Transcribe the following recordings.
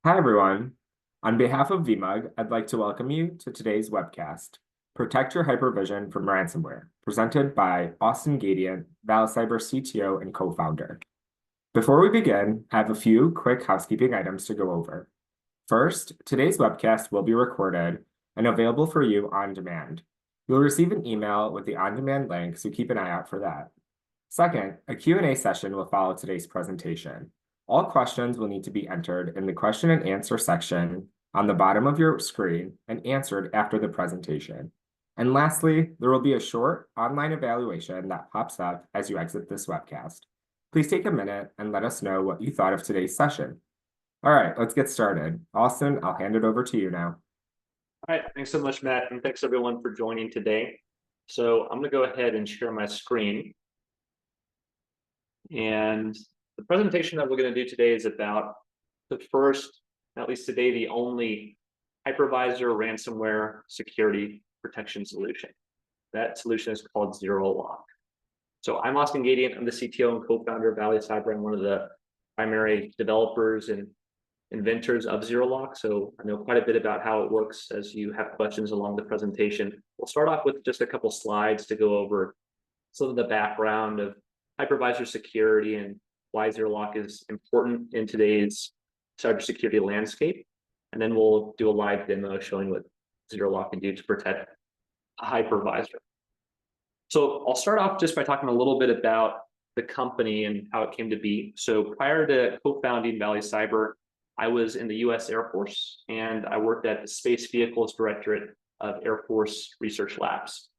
Hi, everyone. On behalf of VMUG, I'd like to welcome you to today's webcast, Protect Your Hypervision from Ransomware, presented by Austin Gadiant, Vali Cyber CTO and co-founder. Before we begin, I have a few quick housekeeping items to go over. First, today's webcast will be recorded and available for you on demand. You'll receive an email with the on-demand link, so keep an eye out for that. Second, a Q&A session will follow today's presentation. All questions will need to be entered in the question and answer section on the bottom of your screen and answered after the presentation. And lastly, there will be a short online evaluation that pops up as you exit this webcast. Please take a minute and let us know what you thought of today's session. All right, let's get started. Austin, I'll hand it over to you now. All right, thanks so much, Matt, and thanks everyone for joining today. So I'm going to go ahead and share my screen. And the presentation that we're going to do today is about the first, at least today, the only hypervisor ransomware security protection solution. That solution is called ZeroLock. So I'm Austin Gadiant. I'm the CTO and co-founder of Vali Cyber. I'm one of the primary developers and inventors of ZeroLock, so I know quite a bit about how it works. As you have questions along the presentation, we'll start off with just a couple slides to go over some of the background of hypervisor security and why ZeroLock is important in today's cybersecurity landscape. And then we'll do a live demo showing what ZeroLock can do to protect a hypervisor. So I'll start off just by talking a little bit about the company and how it came to be. So prior to co-founding Vali Cyber, I was in the US Air Force, and I worked at the Space Vehicles Directorate of Air Force Research Labs.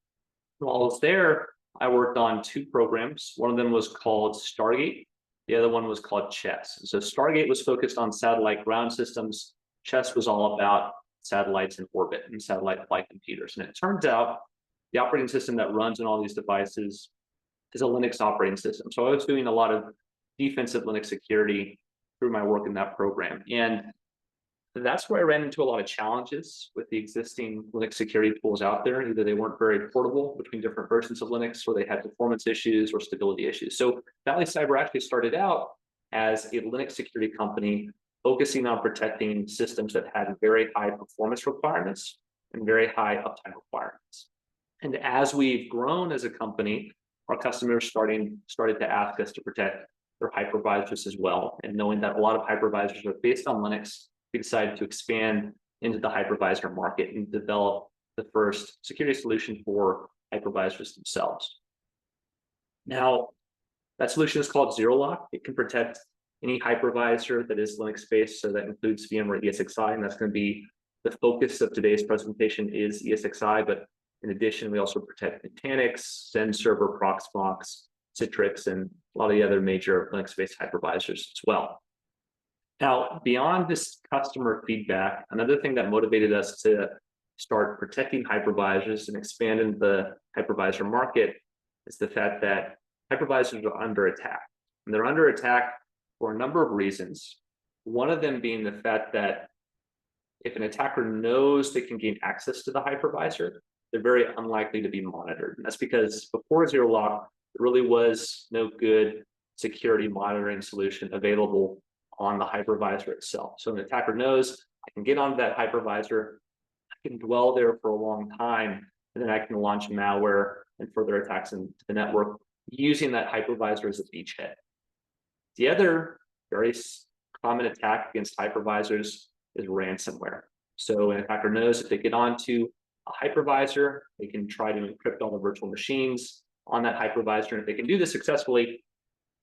While I was there, I worked on two programs. One of them was called Stargate. The other one was called Chess. So Stargate was focused on satellite ground systems. Chess was all about satellites in orbit and satellite flight computers. And it turns out the operating system that runs on all these devices is a Linux operating system. So I was doing a lot of defensive Linux security through my work in that program. And that's where I ran into a lot of challenges with the existing Linux security tools out there. Either they weren't very portable between different versions of Linux, or they had performance issues or stability issues. So Vali Cyber actually started out as a Linux security company focusing on protecting systems that had very high performance requirements and very high uptime requirements. And as we've grown as a company, our customers started to ask us to protect their hypervisors as well. And knowing that a lot of hypervisors are based on Linux, we decided to expand into the hypervisor market and develop the first security solution for hypervisors themselves. Now, that solution is called ZeroLock. It can protect any hypervisor that is Linux-based, so that includes VMware ESXi, and that's going to be the focus of today's presentation is ESXi, but in addition, we also protect Nutanix, Zen Server, Proxmox, Citrix, and a lot of the other major Linux-based hypervisors as well. Now, beyond this customer feedback, another thing that motivated us to start protecting hypervisors and expand into the hypervisor market is the fact that hypervisors are under attack. And they're under attack for a number of reasons. One of them being the fact that if an attacker knows they can gain access to the hypervisor, they're very unlikely to be monitored. And that's because before ZeroLock, there really was no good security monitoring solution available on the hypervisor itself. So an attacker knows I can get onto that hypervisor, I can dwell there for a long time, and then I can launch malware and further attacks into the network using that hypervisor as a beachhead. The other very common attack against hypervisors is ransomware. So an attacker knows if they get onto a hypervisor, they can try to encrypt all the virtual machines on that hypervisor. And if they can do this successfully,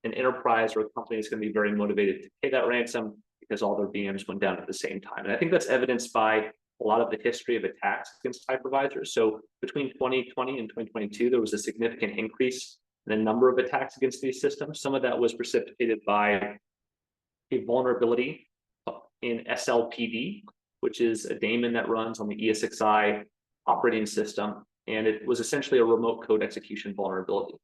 an enterprise or a company is going to be very motivated to pay that ransom because all their VMs went down at the same time. And I think that's evidenced by a lot of the history of attacks against hypervisors. So between 2020 and 2022, there was a significant increase in the number of attacks against these systems. Some of that was precipitated by a vulnerability in SLPD, which is a daemon that runs on the ESXi operating system. And it was essentially a remote code execution vulnerability.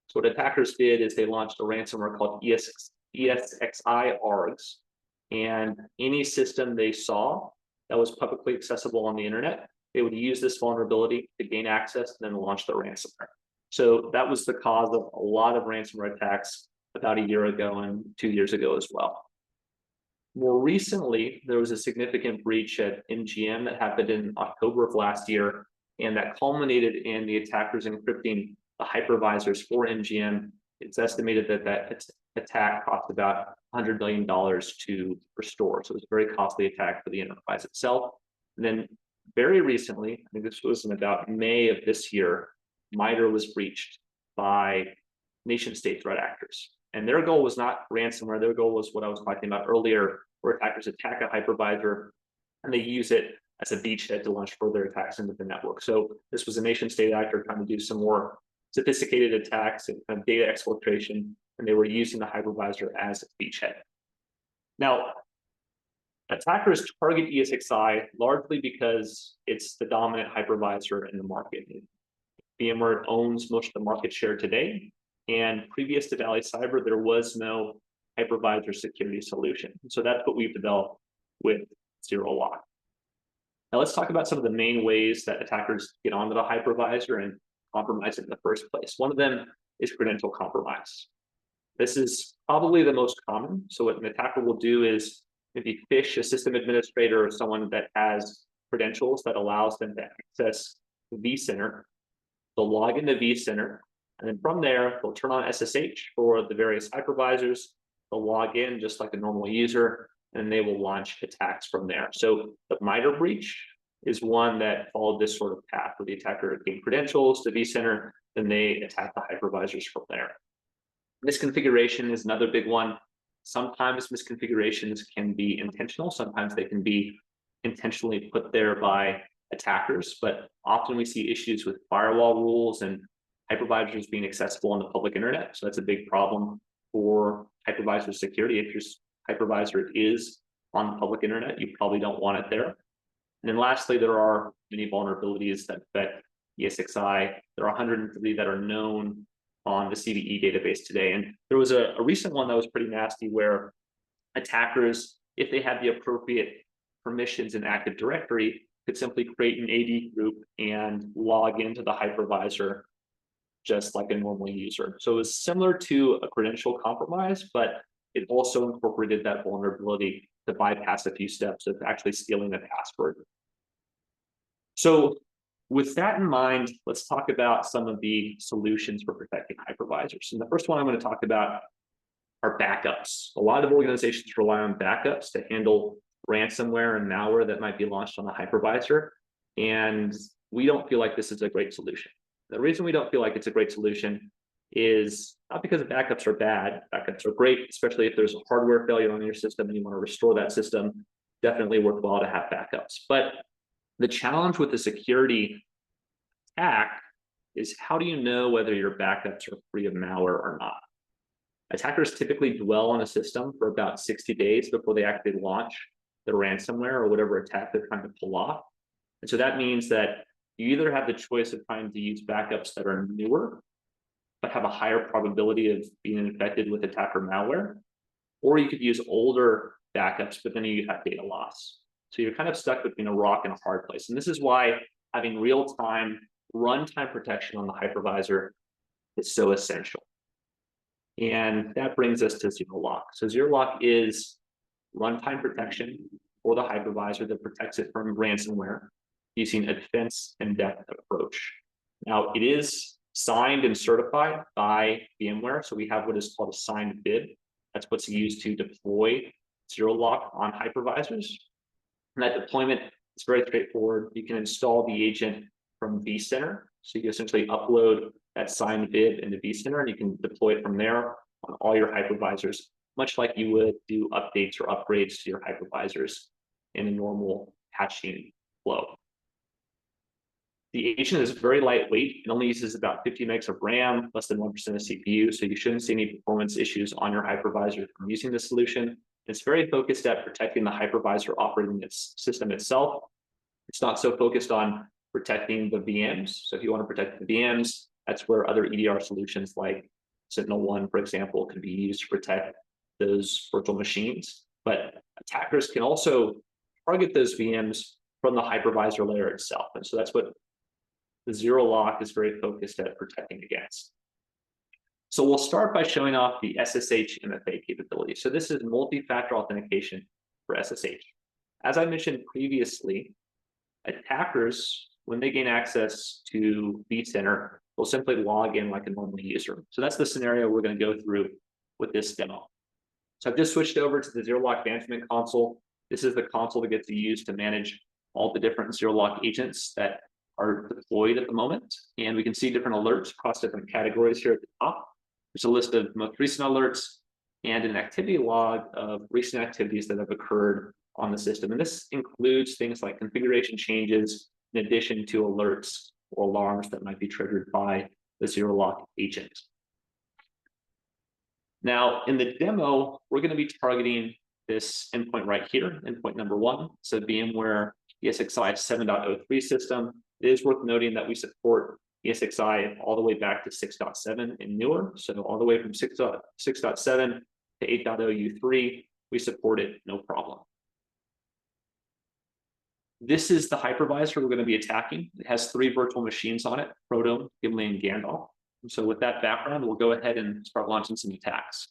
So what attackers did is they launched a ransomware called ESXi ARGs. And any system they saw that was publicly accessible on the internet, they would use this vulnerability to gain access and then launch the ransomware. So that was the cause of a lot of ransomware attacks about a year ago and 2 years ago as well. More recently, there was a significant breach at MGM that happened in October of last year, and that culminated in the attackers encrypting the hypervisors for MGM. It's estimated that that attack cost about $100 million to restore. So it was a very costly attack for the enterprise itself. And then very recently, I think this was in about May of this year, MITRE was breached by nation state threat actors. And their goal was not ransomware. Their goal was what I was talking about earlier, where attackers attack a hypervisor and they use it as a beachhead to launch further attacks into the network. So this was a nation state actor trying to do some more sophisticated attacks and kind of data exfiltration, and they were using the hypervisor as a beachhead. Now, attackers target ESXi largely because it's the dominant hypervisor in the market. VMware owns most of the market share today, and previous to Vali Cyber, there was no hypervisor security solution. So that's what we've developed with ZeroLock. Now let's talk about some of the main ways that attackers get onto the hypervisor and compromise it in the first place. One of them is credential compromise. This is probably the most common. So what an attacker will do is maybe phish a system administrator or someone that has credentials that allows them to access vCenter. They'll log into vCenter, and then from there, they'll turn on SSH for the various hypervisors. They'll log in just like a normal user, and they will launch attacks from there. So the MITRE breach is one that followed this sort of path, where the attacker gained credentials to vCenter, then they attack the hypervisors from there. Misconfiguration is another big one. Sometimes misconfigurations can be intentional. Sometimes they can be intentionally put there by attackers, but often we see issues with firewall rules and hypervisors being accessible on the public internet. So that's a big problem for hypervisor security. If your hypervisor is on the public internet, you probably don't want it there. And then lastly, there are many vulnerabilities that affect ESXi. There are 103 that are known on the CVE database today. And there was a recent one that was pretty nasty, where attackers, if they had the appropriate permissions in Active Directory, could simply create an AD group and log into the hypervisor just like a normal user. So it was similar to a credential compromise, but it also incorporated that vulnerability to bypass a few steps of actually stealing the password. So with that in mind, let's talk about some of the solutions for protecting hypervisors. And the first one I'm going to talk about are backups. A lot of organizations rely on backups to handle ransomware and malware that might be launched on a hypervisor. And we don't feel like this is a great solution. The reason we don't feel like it's a great solution is not because the backups are bad. Backups are great, especially if there's a hardware failure on your system and you want to restore that system. Definitely worthwhile to have backups. But the challenge with the security attack is, how do you know whether your backups are free of malware or not? Attackers typically dwell on a system for about 60 days before they actually launch the ransomware or whatever attack they're trying to pull off. And so that means that you either have the choice of trying to use backups that are newer, but have a higher probability of being infected with attacker malware, or you could use older backups, but then you have data loss. So you're kind of stuck between a rock and a hard place. And this is why having real-time runtime protection on the hypervisor is so essential. And that brings us to ZeroLock. So ZeroLock is runtime protection for the hypervisor that protects it from ransomware using a defense in depth approach. Now, it is signed and certified by VMware. So we have what is called a signed bid. That's what's used to deploy ZeroLock on hypervisors. And that deployment is very straightforward. You can install the agent from vCenter. So you essentially upload that signed bid into vCenter, and you can deploy it from there on all your hypervisors, much like you would do updates or upgrades to your hypervisors in a normal patching flow. The agent is very lightweight. It only uses about 50 megs of RAM, less than 1% of CPU, so you shouldn't see any performance issues on your hypervisor from using this solution. It's very focused at protecting the hypervisor operating system itself. It's not so focused on protecting the VMs. So if you want to protect the VMs, that's where other EDR solutions like SentinelOne, for example, can be used to protect those virtual machines. But attackers can also target those VMs from the hypervisor layer itself. And so that's what the ZeroLock is very focused at protecting against. So we'll start by showing off the SSH MFA capability. So this is multi-factor authentication for SSH. As I mentioned previously, attackers, when they gain access to vCenter, will simply log in like a normal user. So that's the scenario we're going to go through with this demo. So I've just switched over to the ZeroLock management console. This is the console that gets used to manage all the different ZeroLock agents that are deployed at the moment. And we can see different alerts across different categories here at the top. There's a list of most recent alerts and an activity log of recent activities that have occurred on the system. And this includes things like configuration changes, in addition to alerts or alarms that might be triggered by the ZeroLock agent. Now, in the demo, we're going to be targeting this endpoint right here, endpoint number 1. So VMware ESXi 7.03 system. It is worth noting that we support ESXi all the way back to 6.7 and newer. So all the way from 6.7 to 8.0 U3, we support it, no problem. This is the hypervisor we're going to be attacking. It has 3 virtual machines on it, Proton, Gimli, and Gandalf. So with that background, we'll go ahead and start launching some attacks.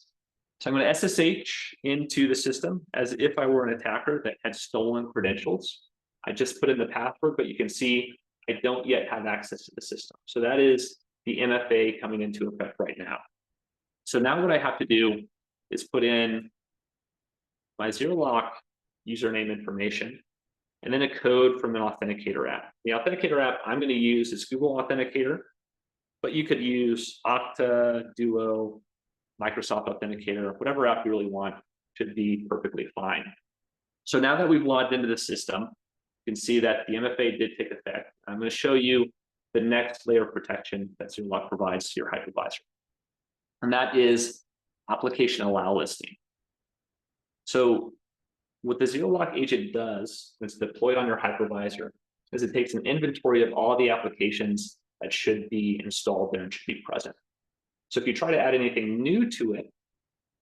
So I'm going to SSH into the system as if I were an attacker that had stolen credentials. I just put in the password, but you can see I don't yet have access to the system. So that is the MFA coming into effect right now. So now what I have to do is put in my ZeroLock username information, and then a code from an authenticator app. The authenticator app I'm going to use is Google Authenticator, but you could use Okta, Duo, Microsoft Authenticator, whatever app you really want should be perfectly fine. So now that we've logged into the system, you can see that the MFA did take effect. I'm going to show you the next layer of protection that ZeroLock provides to your hypervisor. And that is Application Allowlisting. So what the ZeroLock agent does when it's deployed on your hypervisor is it takes an inventory of all the applications that should be installed there and should be present. So if you try to add anything new to it,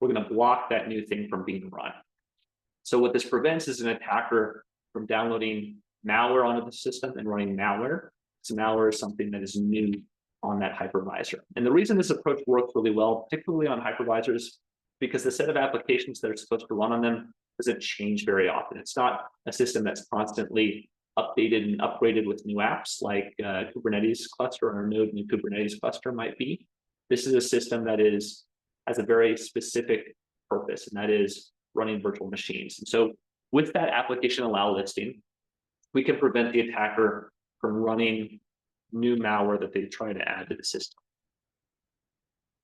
we're going to block that new thing from being run. So what this prevents is an attacker from downloading malware onto the system and running malware. So malware is something that is new on that hypervisor. And the reason this approach works really well, particularly on hypervisors, because the set of applications that are supposed to run on them doesn't change very often. It's not a system that's constantly updated and upgraded with new apps like Kubernetes cluster or Node new Kubernetes cluster might be. This is a system that has a very specific purpose, and that is running virtual machines. And so with that application Allowlisting, we can prevent the attacker from running new malware that they try to add to the system.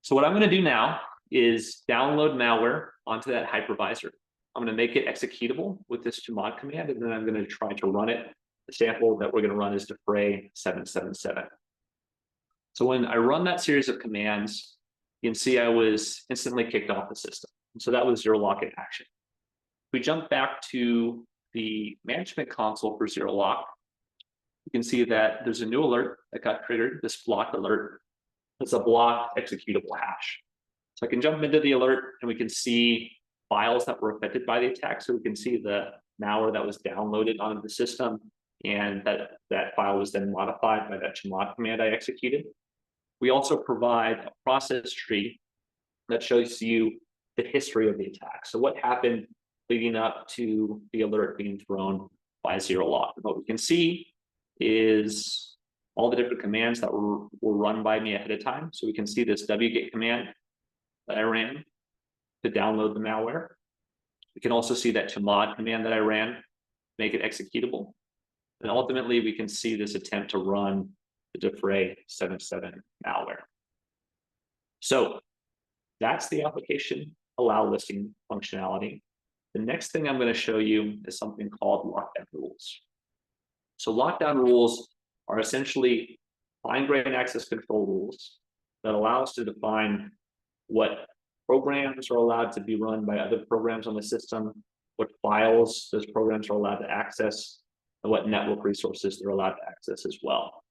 So what I'm going to do now is download malware onto that hypervisor. I'm going to make it executable with this chmod command, and then I'm going to try to run it. The sample that we're going to run is defray 777. So when I run that series of commands, you can see I was instantly kicked off the system. And so that was ZeroLock in action. If we jump back to the management console for ZeroLock, you can see that there's a new alert that got triggered, this block alert. It's a block executable hash. So I can jump into the alert and we can see files that were affected by the attack. So we can see the malware that was downloaded onto the system, and that file was then modified by that chmod command I executed. We also provide a process tree that shows you the history of the attack. So what happened leading up to the alert being thrown by ZeroLock. What we can see is all the different commands that were run by me ahead of time. So we can see this wget command that I ran to download the malware. We can also see that chmod command that I ran, make it executable. And ultimately, we can see this attempt to run the defray 77 malware. So that's the application Allowlisting functionality. The next thing I'm going to show you is something called lockdown rules. So lockdown rules are essentially fine-grained access control rules that allow us to define what programs are allowed to be run by other programs on the system, what files those programs are allowed to access, and what network resources they're allowed to access as well.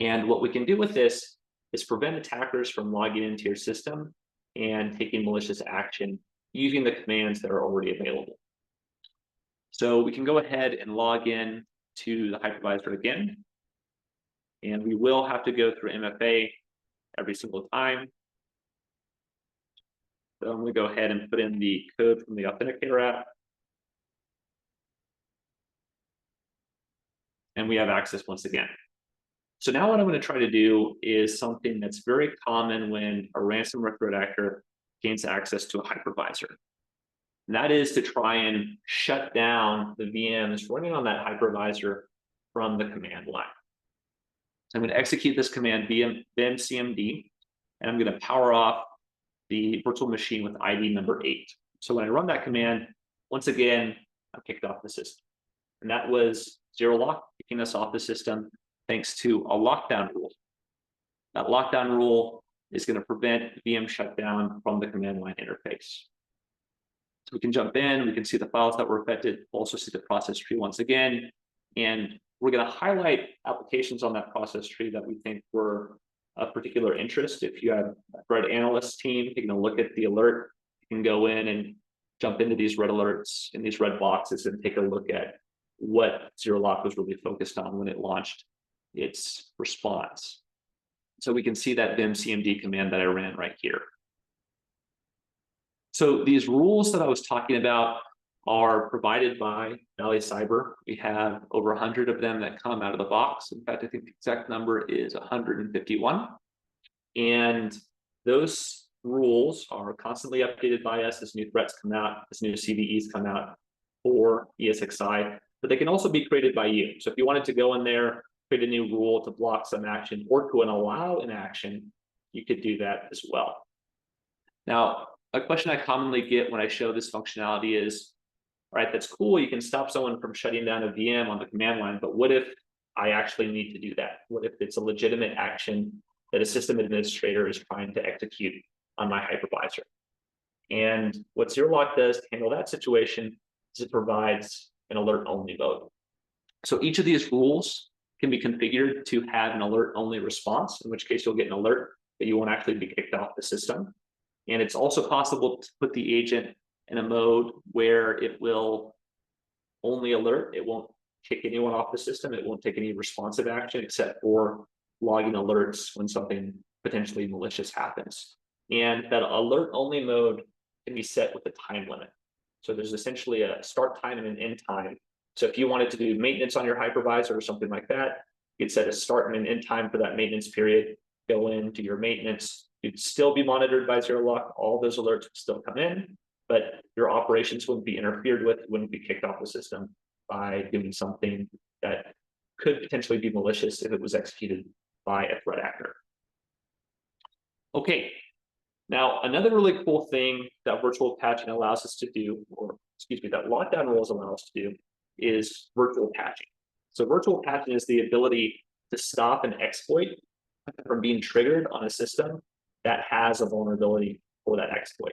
And what we can do with this is prevent attackers from logging into your system and taking malicious action using the commands that are already available. So we can go ahead and log in to the hypervisor again. And we will have to go through MFA every single time. So I'm going to go ahead and put in the code from the authenticator app. and we have access once again. So now what I'm going to try to do is something that's very common when a ransomware threat actor gains access to a hypervisor. And that is to try and shut down the VMs running on that hypervisor from the command line. So I'm going to execute this command vmcmd, and I'm going to power off the virtual machine with ID number 8. So when I run that command, once again, I'm kicked off the system. And that was ZeroLock kicking us off the system thanks to a lockdown rule. That lockdown rule is going to prevent VM shutdown from the command line interface. So we can jump in, we can see the files that were affected, also see the process tree once again, and we're going to highlight applications on that process tree that we think were of particular interest. If you have a threat analyst team taking a look at the alert, you can go in and jump into these red alerts in these red boxes and take a look at what ZeroLock was really focused on when it launched its response. So we can see that vmcmd command that I ran right here. So these rules that I was talking about are provided by Vali Cyber. We have over 100 of them that come out of the box. In fact, I think the exact number is 151. And those rules are constantly updated by us as new threats come out, as new CVEs come out for ESXi, but they can also be created by you. So if you wanted to go in there, create a new rule to block some action or to allow an action, you could do that as well. Now, a question I commonly get when I show this functionality is, all right, that's cool, you can stop someone from shutting down a VM on the command line, but what if I actually need to do that? What if it's a legitimate action that a system administrator is trying to execute on my hypervisor? And what ZeroLock does to handle that situation is it provides an alert-only mode. So each of these rules can be configured to have an alert-only response, in which case you'll get an alert that you won't actually be kicked off the system. And it's also possible to put the agent in a mode where it will only alert. It won't kick anyone off the system. It won't take any responsive action except for logging alerts when something potentially malicious happens. And that alert only mode can be set with a time limit. So there's essentially a start time and an end time. So if you wanted to do maintenance on your hypervisor or something like that, you'd set a start and an end time for that maintenance period, go into your maintenance. You'd still be monitored by ZeroLock. All those alerts would still come in, but your operations wouldn't be interfered with, wouldn't be kicked off the system by doing something that could potentially be malicious if it was executed by a threat actor. Okay, now another really cool thing that virtual patching allows us to do, or excuse me, that lockdown rules allow us to do, is virtual patching. So virtual patching is the ability to stop an exploit from being triggered on a system that has a vulnerability for that exploit.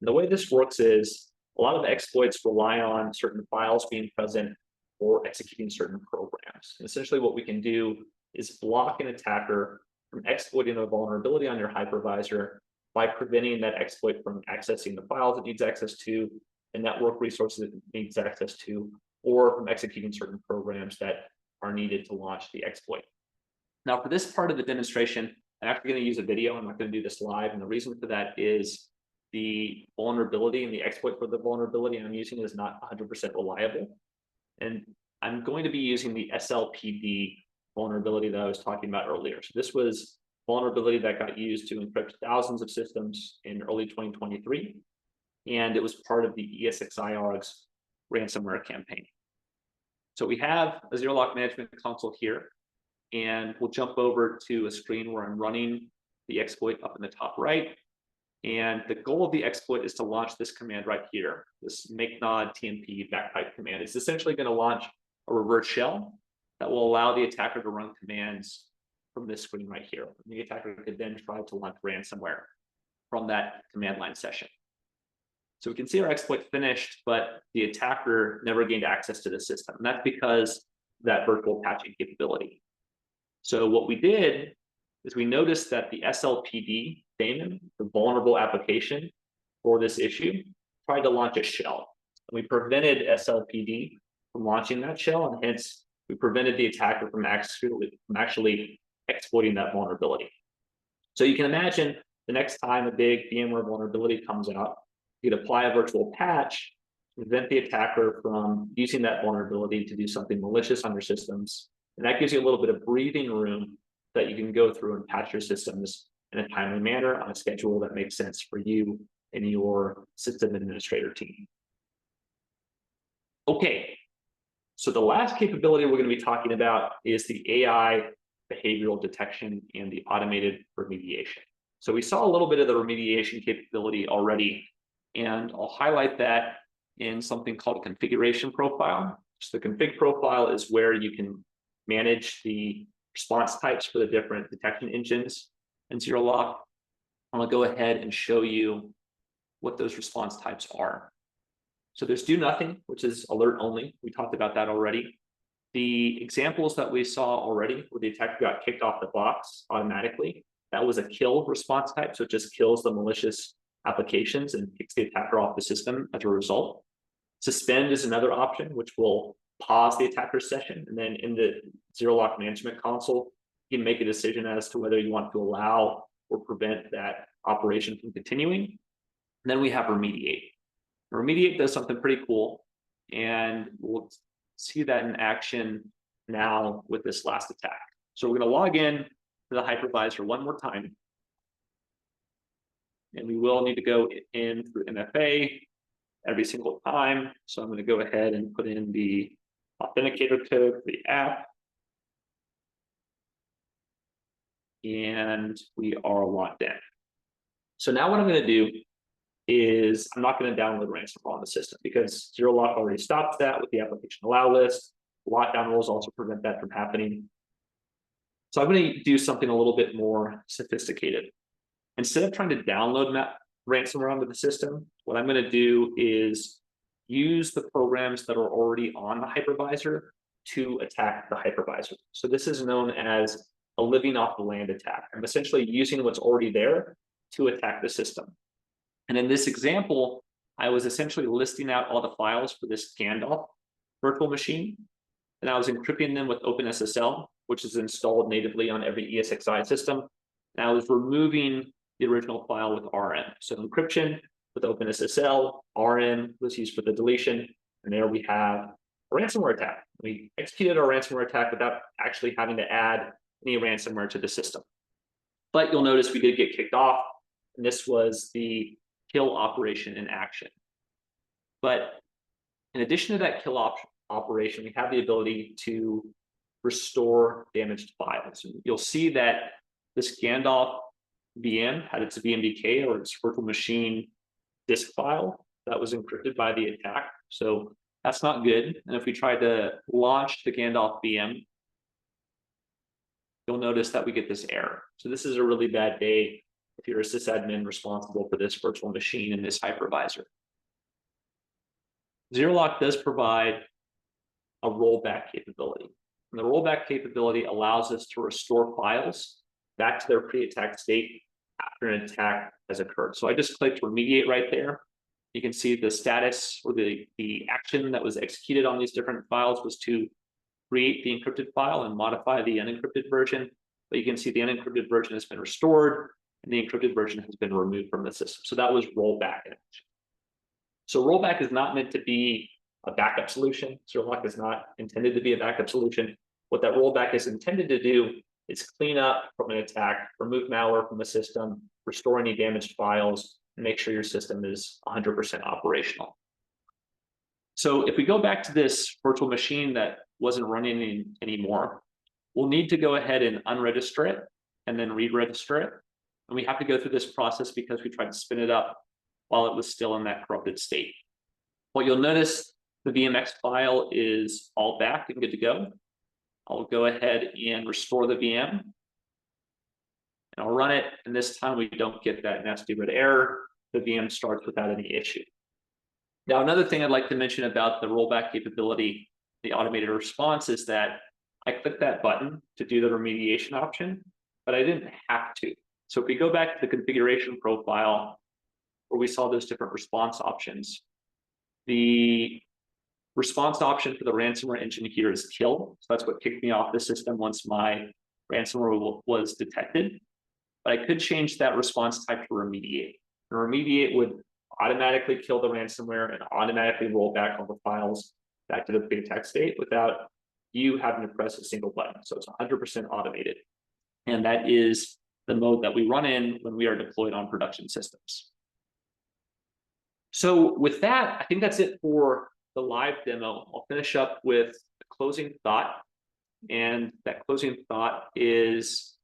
And the way this works is a lot of exploits rely on certain files being present or executing certain programs. And essentially what we can do is block an attacker from exploiting a vulnerability on your hypervisor by preventing that exploit from accessing the files it needs access to, the network resources it needs access to, or from executing certain programs that are needed to launch the exploit. Now, for this part of the demonstration, I'm actually going to use a video. I'm not going to do this live. And the reason for that is the vulnerability and the exploit for the vulnerability I'm using is not 100% reliable. And I'm going to be using the SLPD vulnerability that I was talking about earlier. So this was vulnerability that got used to encrypt thousands of systems in early 2023. And it was part of the ESXi ransomware campaign. So we have a ZeroLock management console here, and we'll jump over to a screen where I'm running the exploit up in the top right. And the goal of the exploit is to launch this command right here, this make nod TMP backpipe command. It's essentially going to launch a reverse shell that will allow the attacker to run commands from this screen right here. And the attacker could then try to launch ransomware from that command line session. So we can see our exploit finished, but the attacker never gained access to the system. And that's because of that virtual patching capability. So what we did is we noticed that the SLPD daemon, the vulnerable application for this issue, tried to launch a shell. And we prevented SLPD from launching that shell, and hence we prevented the attacker from actually exploiting that vulnerability. So you can imagine the next time a big VMware vulnerability comes out, you could apply a virtual patch to prevent the attacker from using that vulnerability to do something malicious on your systems And that gives you a little bit of breathing room that you can go through and patch your systems in a timely manner on a schedule that makes sense for you and your system administrator team. Okay, so the last capability we're going to be talking about is the AI behavioral detection and the automated remediation. So we saw a little bit of the remediation capability already, and I'll highlight that in something called a configuration profile. So the config profile is where you can manage the response types for the different detection engines in ZeroLock. I'm going to go ahead and show you what those response types are. So there's do nothing, which is alert only. We talked about that already. The examples that we saw already where the attacker got kicked off the box automatically, that was a kill response type. So it just kills the malicious applications and kicks the attacker off the system as a result. Suspend is another option, which will pause the attacker's session. And then in the ZeroLock management console, you can make a decision as to whether you want to allow or prevent that operation from continuing. And then we have remediate. Remediate does something pretty cool, and we'll see that in action now with this last attack. So we're going to log in to the hypervisor one more time, and we will need to go in through MFA every single time. So I'm going to go ahead and put in the authenticator code for the app, and we are logged in. So now what I'm going to do is I'm not going to download ransomware on the system because ZeroLock already stops that with the application allow list. Lockdown rules also prevent that from happening. So I'm going to do something a little bit more sophisticated. Instead of trying to download ransomware onto the system, what I'm going to do is use the programs that are already on the hypervisor to attack the hypervisor. So this is known as a living off the land attack. I'm essentially using what's already there to attack the system. And in this example, I was essentially listing out all the files for this Gandalf virtual machine, and I was encrypting them with OpenSSL, which is installed natively on every ESXi system. And I was removing the original file with RM. So encryption with OpenSSL, RM was used for the deletion, and there we have a ransomware attack. We executed our ransomware attack without actually having to add any ransomware to the system. But you'll notice we did get kicked off, and this was the kill operation in action. But in addition to that kill operation, we have the ability to restore damaged files. And you'll see that this Gandalf VM had its VMDK, or its virtual machine disk file, that was encrypted by the attack. So that's not good. And if we try to launch the Gandalf VM, you'll notice that we get this error. So this is a really bad day if you're a sysadmin responsible for this virtual machine and this hypervisor. ZeroLock does provide a rollback capability. And the rollback capability allows us to restore files back to their pre-attack state after an attack has occurred. So I just clicked remediate right there. You can see the status or the action that was executed on these different files was to create the encrypted file and modify the unencrypted version. But you can see the unencrypted version has been restored and the encrypted version has been removed from the system. So that was rollback in action. So rollback is not meant to be a backup solution. ZeroLock is not intended to be a backup solution. What that rollback is intended to do is clean up from an attack, remove malware from the system, restore any damaged files, and make sure your system is 100% operational. So if we go back to this virtual machine that wasn't running anymore, we'll need to go ahead and unregister it and then re-register it. And we have to go through this process because we tried to spin it up while it was still in that corrupted state. What you'll notice, the VMX file is all back and good to go. I'll go ahead and restore the VM. And I'll run it, and this time we don't get that nasty red error. The VM starts without any issue. Now, another thing I'd like to mention about the rollback capability, the automated response, is that I clicked that button to do the remediation option, but I didn't have to. So if we go back to the configuration profile where we saw those different response options, the response option for the ransomware engine here is kill. So that's what kicked me off the system once my ransomware was detected. But I could change that response type to remediate. And remediate would automatically kill the ransomware and automatically roll back all the files back to the pre-attack state without you having to press a single button. So it's 100% automated. And that is the mode that we run in when we are deployed on production systems. So with that, I think that's it for the live demo. I'll finish up with a closing thought. And that closing thought is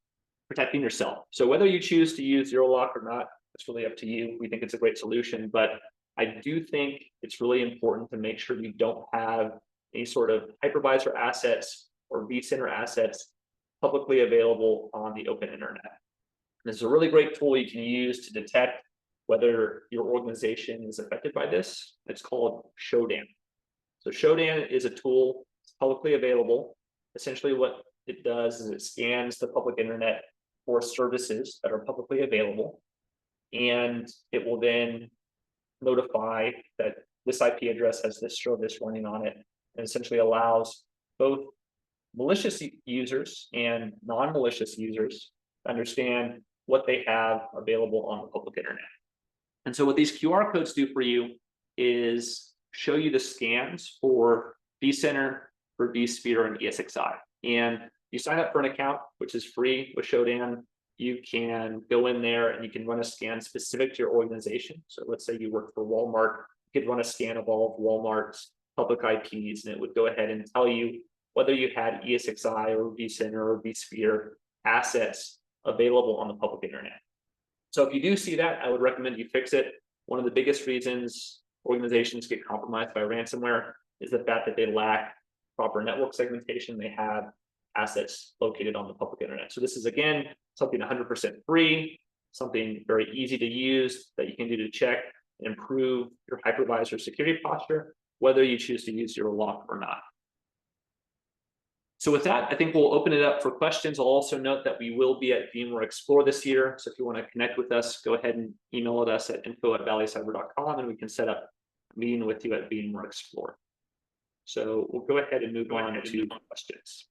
protecting yourself. So whether you choose to use ZeroLock or not, it's really up to you. We think it's a great solution, but I do think it's really important to make sure you don't have any sort of hypervisor assets or vCenter assets publicly available on the open internet. This is a really great tool you can use to detect whether your organization is affected by this. It's called shutdown. So shutdown is a tool, it's publicly available. Essentially what it does is it scans the public internet for services that are publicly available, and it will then notify that this IP address has this service running on it, and essentially allows both malicious users and non-malicious users to understand what they have available on the public internet. And so what these QR codes do for you is show you the scans for vCenter, for vSphere, and ESXi. And you sign up for an account, which is free with Showdown. You can go in there and you can run a scan specific to your organization. So let's say you work for Walmart, you could run a scan of all of Walmart's public IPs, and it would go ahead and tell you whether you had ESXi or vCenter or vSphere assets available on the public internet. So if you do see that, I would recommend you fix it. One of the biggest reasons organizations get compromised by ransomware is the fact that they lack proper network segmentation. They have assets located on the public internet. So this is, again, something 100% free, something very easy to use that you can do to check and improve your hypervisor security posture, whether you choose to use ZeroLock or not. So with that, I think we'll open it up for questions. I'll also note that we will be at VMware Explore this year. So if you want to connect with us, go ahead and email us at info@valicyber.com, and we can set up a meeting with you at VMware Explore. So we'll go ahead and move on to questions.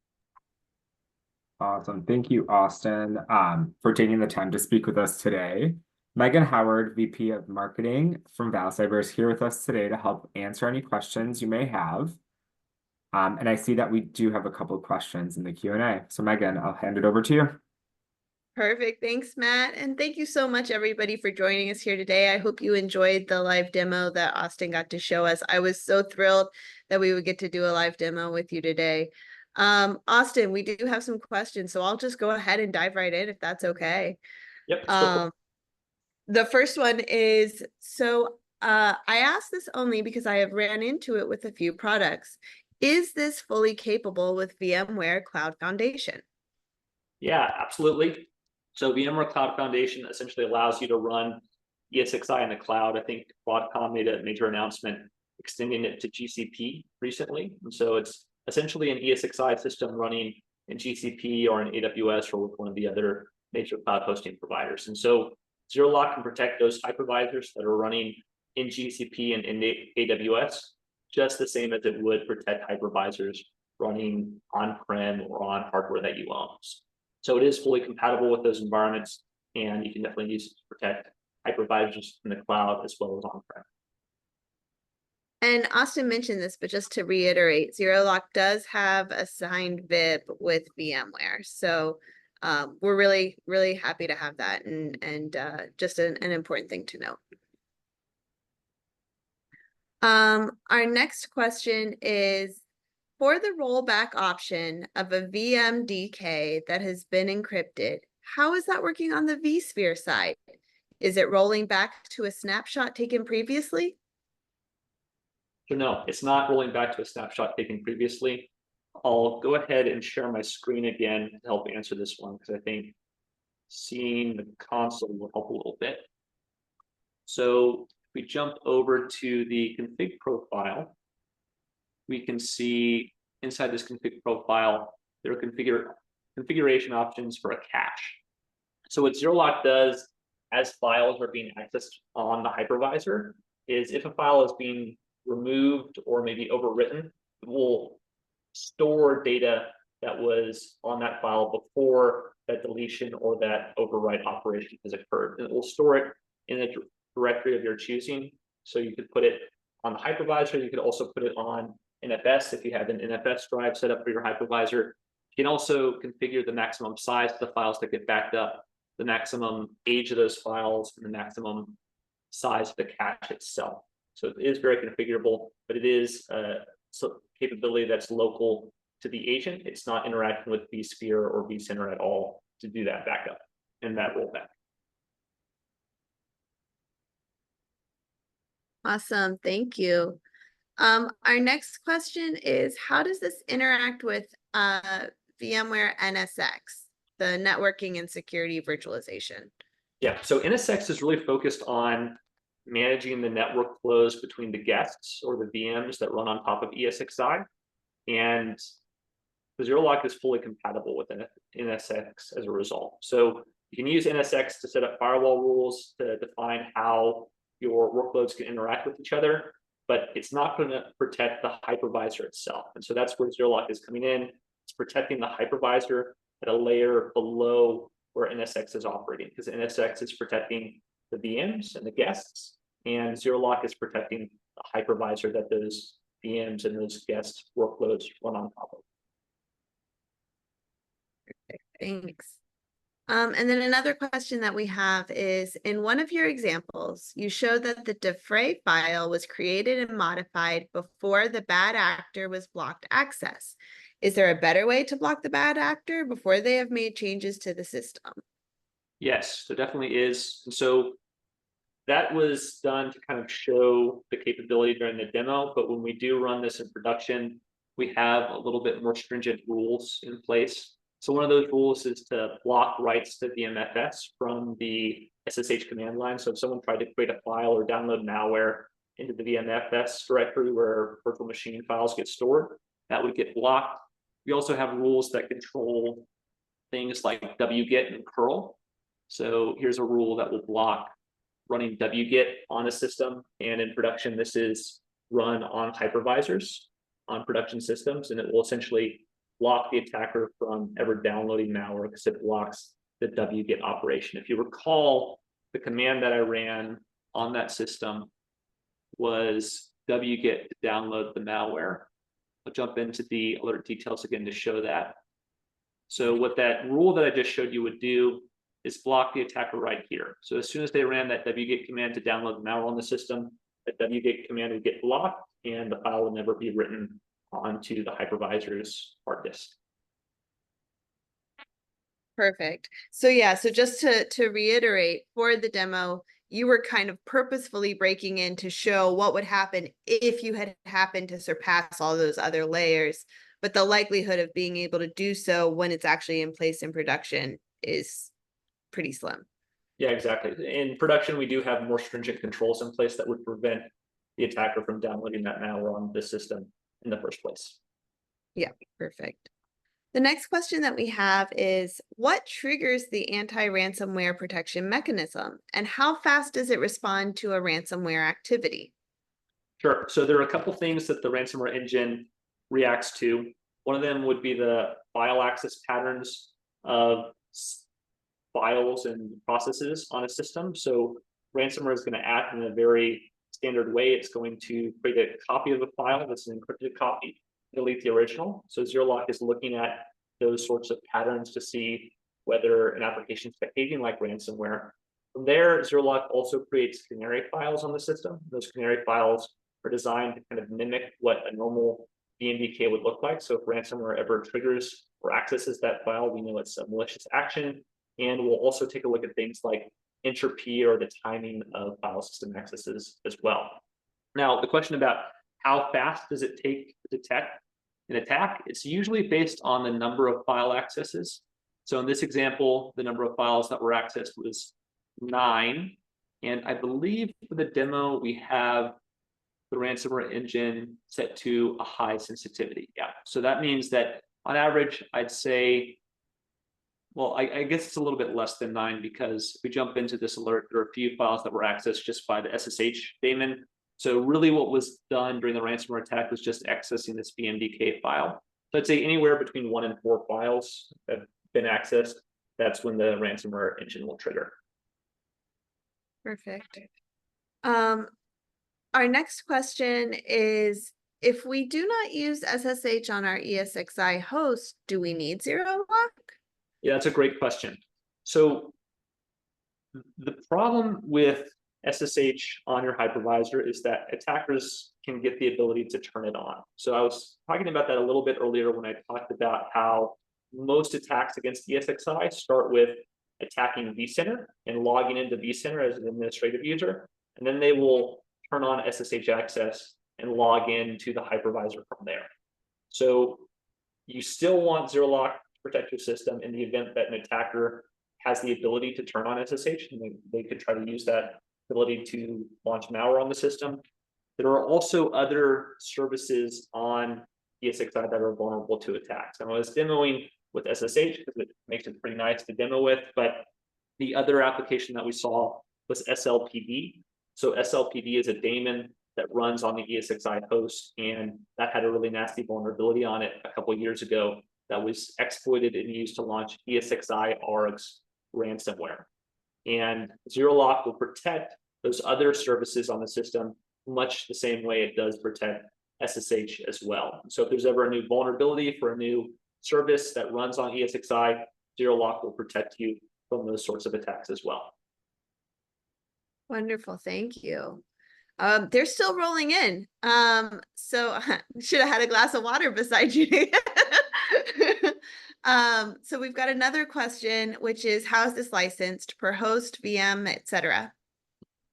Awesome. Thank you, Austin, for taking the time to speak with us today. Megan Howard, VP of Marketing from Vali Cyber, is here with us today to help answer any questions you may have. And I see that we do have a couple of questions in the Q&A. So Megan, I'll hand it over to you. Perfect. Thanks, Matt. And thank you so much, everybody, for joining us here today. I hope you enjoyed the live demo that Austin got to show us. I was so thrilled that we would get to do a live demo with you today. Austin, we do have some questions, so I'll just go ahead and dive right in if that's okay. Yep. The first one is, I asked this only because I have ran into it with a few products. Is this fully capable with VMware Cloud Foundation? Yeah, absolutely. So VMware Cloud Foundation essentially allows you to run ESXi in the cloud. I think Broadcom made a major announcement extending it to GCP recently. And so it's essentially an ESXi system running in GCP or in AWS or with one of the other major cloud hosting providers. And so ZeroLock can protect those hypervisors that are running in GCP and in AWS, just the same as it would protect hypervisors running on-prem or on hardware that you own. So it is fully compatible with those environments, and you can definitely use it to protect hypervisors in the cloud as well as on-prem. And Austin mentioned this, but just to reiterate, ZeroLock does have a signed VIP with VMware. So we're really, really happy to have that, and just an important thing to note. Our next question is, for the rollback option of a VMDK that has been encrypted, how is that working on the vSphere side? Is it rolling back to a snapshot taken previously? So no, it's not rolling back to a snapshot taken previously. I'll go ahead and share my screen again to help answer this one, because I think seeing the console will help a little bit. So if we jump over to the config profile, we can see inside this config profile, there are configuration options for a cache. So what ZeroLock does as files are being accessed on the hypervisor is, if a file is being removed or maybe overwritten, it will store data that was on that file before that deletion or that overwrite operation has occurred. And it will store it in a directory of your choosing. So you could put it on the hypervisor. You could also put it on NFS if you have an NFS drive set up for your hypervisor. You can also configure the maximum size of the files that get backed up, the maximum age of those files, and the maximum size of the cache itself. So it is very configurable, but it is a capability that's local to the agent. It's not interacting with vSphere or vCenter at all to do that backup and that rollback. Awesome, thank you. Our next question is, how does this interact with VMware NSX, the networking and security virtualization? Yeah, so NSX is really focused on managing the network flows between the guests or the VMs that run on top of ESXi. And the ZeroLock is fully compatible with NSX as a result. So you can use NSX to set up firewall rules to define how your workloads can interact with each other, but it's not going to protect the hypervisor itself. And so that's where ZeroLock is coming in. It's protecting the hypervisor at a layer below where NSX is operating, because NSX is protecting the VMs and the guests, and ZeroLock is protecting the hypervisor that those VMs and those guest workloads run on top of. Thanks. And then another question that we have is, in one of your examples, you show that the defray file was created and modified before the bad actor was blocked access. Is there a better way to block the bad actor before they have made changes to the system? Yes, there definitely is. And so that was done to kind of show the capability during the demo, but when we do run this in production, we have a little bit more stringent rules in place. So one of those rules is to block writes to VMFS from the SSH command line. So if someone tried to create a file or download malware into the VMFS directory where virtual machine files get stored, that would get blocked. We also have rules that control things like wget and curl. So here's a rule that will block running wget on a system. And in production, this is run on hypervisors on production systems, and it will essentially block the attacker from ever downloading malware because it blocks the wget operation. If you recall, the command that I ran on that system was wget to download the malware. I'll jump into the alert details again to show that. So what that rule that I just showed you would do is block the attacker right here. So as soon as they ran that wget command to download the malware on the system, that wget command would get blocked and the file would never be written onto the hypervisor's hard disk. Perfect. So yeah, so just to reiterate, for the demo, you were kind of purposefully breaking in to show what would happen if you had happened to surpass all those other layers, but the likelihood of being able to do so when it's actually in place in production is pretty slim. Yeah, exactly. In production, we do have more stringent controls in place that would prevent the attacker from downloading that malware on the system in the first place. Yeah, perfect. The next question that we have is, what triggers the anti-ransomware protection mechanism, and how fast does it respond to a ransomware activity? Sure. So there are a couple things that the ransomware engine reacts to. One of them would be the file access patterns of files and processes on a system. So ransomware is going to act in a very standard way. It's going to create a copy of a file that's an encrypted copy, delete the original. So ZeroLock is looking at those sorts of patterns to see whether an application is behaving like ransomware. From there, ZeroLock also creates canary files on the system. Those canary files are designed to kind of mimic what a normal VMDK would look like. So if ransomware ever triggers or accesses that file, we know it's a malicious action. And we'll also take a look at things like entropy or the timing of file system accesses as well. Now, the question about how fast does it take to detect an attack? It's usually based on the number of file accesses. So in this example, the number of files that were accessed was 9. And I believe for the demo, we have the ransomware engine set to a high sensitivity. Yeah. So that means that on average, I'd say, well, I guess it's a little bit less than 9, because if we jump into this alert, there are a few files that were accessed just by the SSH daemon. So really what was done during the ransomware attack was just accessing this VMDK file. So I'd say anywhere between 1 and 4 files that have been accessed, that's when the ransomware engine will trigger. Perfect. Our next question is if we do not use SSH on our ESXi host, do we need ZeroLock? Yeah, that's a great question. So the problem with SSH on your hypervisor is that attackers can get the ability to turn it on. So I was talking about that a little bit earlier when I talked about how most attacks against ESXi start with attacking vCenter and logging into vCenter as an administrative user, and then they will turn on SSH access and log into the hypervisor from there. So you still want ZeroLock to protect your system in the event that an attacker has the ability to turn on SSH, and they could try to use that ability to launch malware on the system. There are also other services on ESXi that are vulnerable to attacks. And I was demoing with SSH because it makes it pretty nice to demo with, but the other application that we saw was SLPD. So SLPD is a daemon that runs on the ESXi host, and that had a really nasty vulnerability on it a couple of years ago that was exploited and used to launch ESXi ARG's ransomware. And ZeroLock will protect those other services on the system much the same way it does protect SSH as well. So if there's ever a new vulnerability for a new service that runs on ESXi, ZeroLock will protect you from those sorts of attacks as well. Wonderful, thank you. They're still rolling in. So should have had a glass of water beside you. So we've got another question, which is, how is this licensed per host, VM, etc.?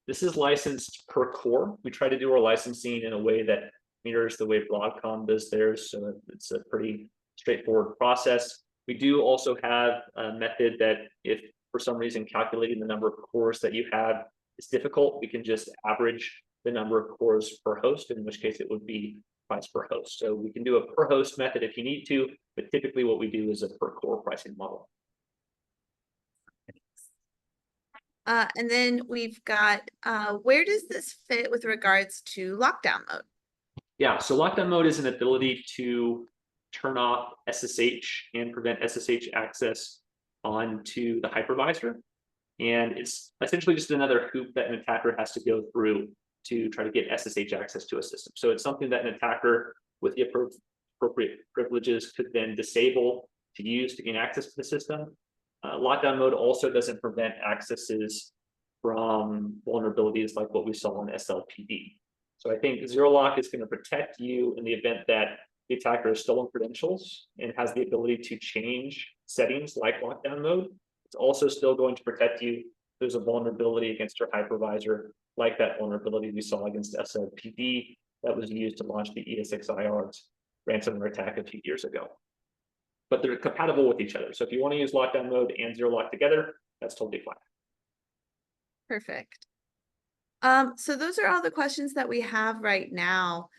This is licensed per core. We try to do our licensing in a way that mirrors the way Broadcom does theirs, so it's a pretty straightforward process. We do also have a method that if for some reason calculating the number of cores that you have is difficult, we can just average the number of cores per host, in which case it would be price per host. So we can do a per host method if you need to, but typically what we do is a per core pricing model. And then we've got, where does this fit with regards to lockdown mode? Yeah, so lockdown mode is an ability to turn off SSH and prevent SSH access onto the hypervisor. And it's essentially just another hoop that an attacker has to go through to try to get SSH access to a system. So it's something that an attacker with the appropriate privileges could then disable to use to gain access to the system. Lockdown mode also doesn't prevent accesses from vulnerabilities like what we saw on SLPD. So I think ZeroLock is going to protect you in the event that the attacker has stolen credentials and has the ability to change settings like lockdown mode. It's also still going to protect you if there's a vulnerability against your hypervisor, like that vulnerability we saw against SLPD that was used to launch the ESXi ARG's ransomware attack a few years ago. But they're compatible with each other. So if you want to use lockdown mode and ZeroLock together, that's totally fine. Perfect. So those are all the questions that we have right now.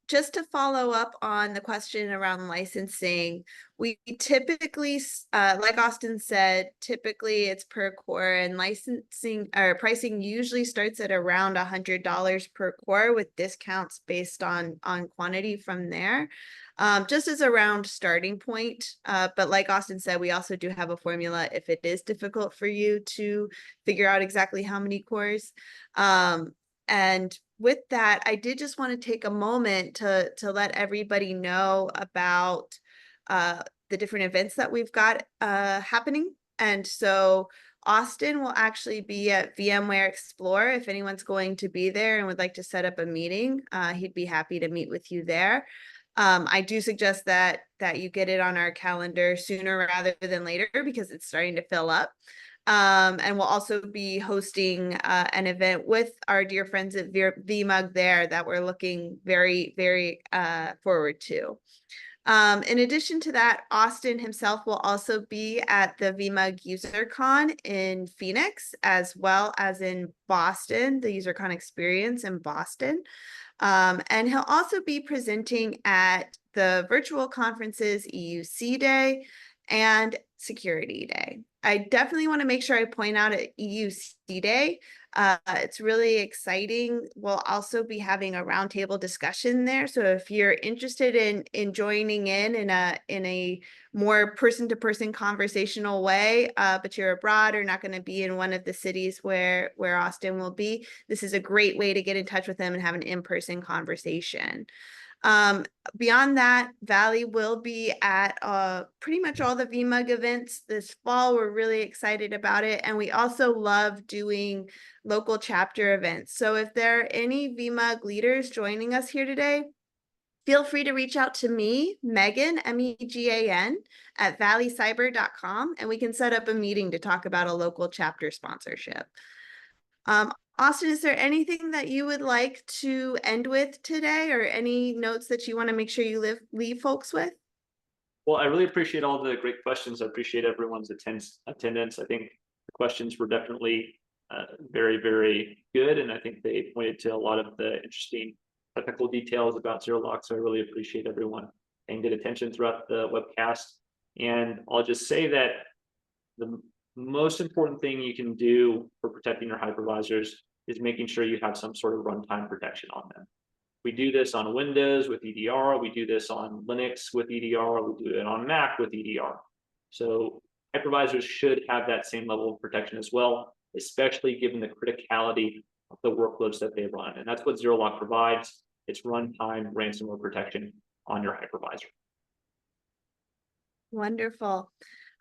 Just to follow up on the question around licensing, we typically, like Austin said, typically it's per core, and licensing or pricing usually starts at around $100 per core with discounts based on quantity from there. Just as a round starting point. But like Austin said, we also do have a formula if it is difficult for you to figure out exactly how many cores. And with that, I did just want to take a moment to let everybody know about the different events that we've got happening. And so Austin will actually be at VMware Explore. If anyone's going to be there and would like to set up a meeting, he'd be happy to meet with you there. I do suggest that you get it on our calendar sooner rather than later because it's starting to fill up. And we'll also be hosting an event with our dear friends at VMUG there that we're looking very, very forward to. In addition to that, Austin himself will also be at the VMUG UserCon in Phoenix, as well as in Boston, the UserCon experience in Boston. And he'll also be presenting at the virtual conferences EUC Day and Security Day. I definitely want to make sure I point out at EUC Day. It's really exciting. We'll also be having a roundtable discussion there. So if you're interested in joining in a more person-to-person conversational way, but you're abroad or not going to be in one of the cities where Austin will be, this is a great way to get in touch with them and have an in-person conversation. Beyond that, Valley will be at pretty much all the VMUG events this fall. We're really excited about it. And we also love doing local chapter events. So if there are any VMUG leaders joining us here today, feel free to reach out to me, Megan, MEGAN, at valleycyber.com, and we can set up a meeting to talk about a local chapter sponsorship. Austin, is there anything that you would like to end with today, or any notes that you want to make sure you leave folks with? Well, I really appreciate all the great questions. I appreciate everyone's attendance. I think the questions were definitely very, very good, and I think they pointed to a lot of the interesting technical details about ZeroLock. So I really appreciate everyone paying good attention throughout the webcast. And I'll just say that the most important thing you can do for protecting your hypervisors is making sure you have some sort of runtime protection on them. We do this on Windows with EDR. We do this on Linux with EDR. We do it on Mac with EDR. So hypervisors should have that same level of protection as well, especially given the criticality of the workloads that they run. And that's what ZeroLock provides. It's runtime ransomware protection on your hypervisor. Wonderful.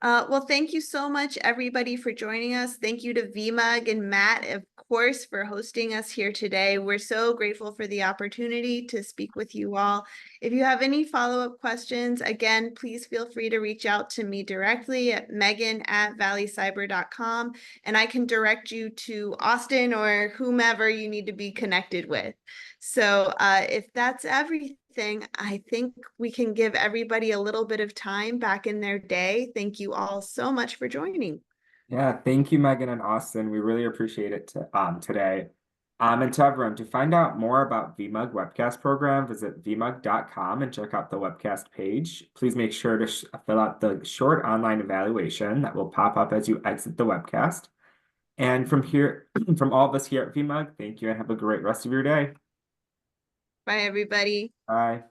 Well, thank you so much, everybody, for joining us. Thank you to VMUG and Matt, of course, for hosting us here today. We're so grateful for the opportunity to speak with you all. If you have any follow-up questions, again, please feel free to reach out to me directly at megan@valleycyber.com, and I can direct you to Austin or whomever you need to be connected with. So if that's everything, I think we can give everybody a little bit of time back in their day. Thank you all so much for joining. Yeah, thank you, Megan and Austin. We really appreciate it today. And to everyone, to find out more about VMUG webcast program, visit vmug.com and check out the webcast page. Please make sure to fill out the short online evaluation that will pop up as you exit the webcast. And from all of us here at VMUG, thank you and have a great rest of your day. Bye, everybody. Bye.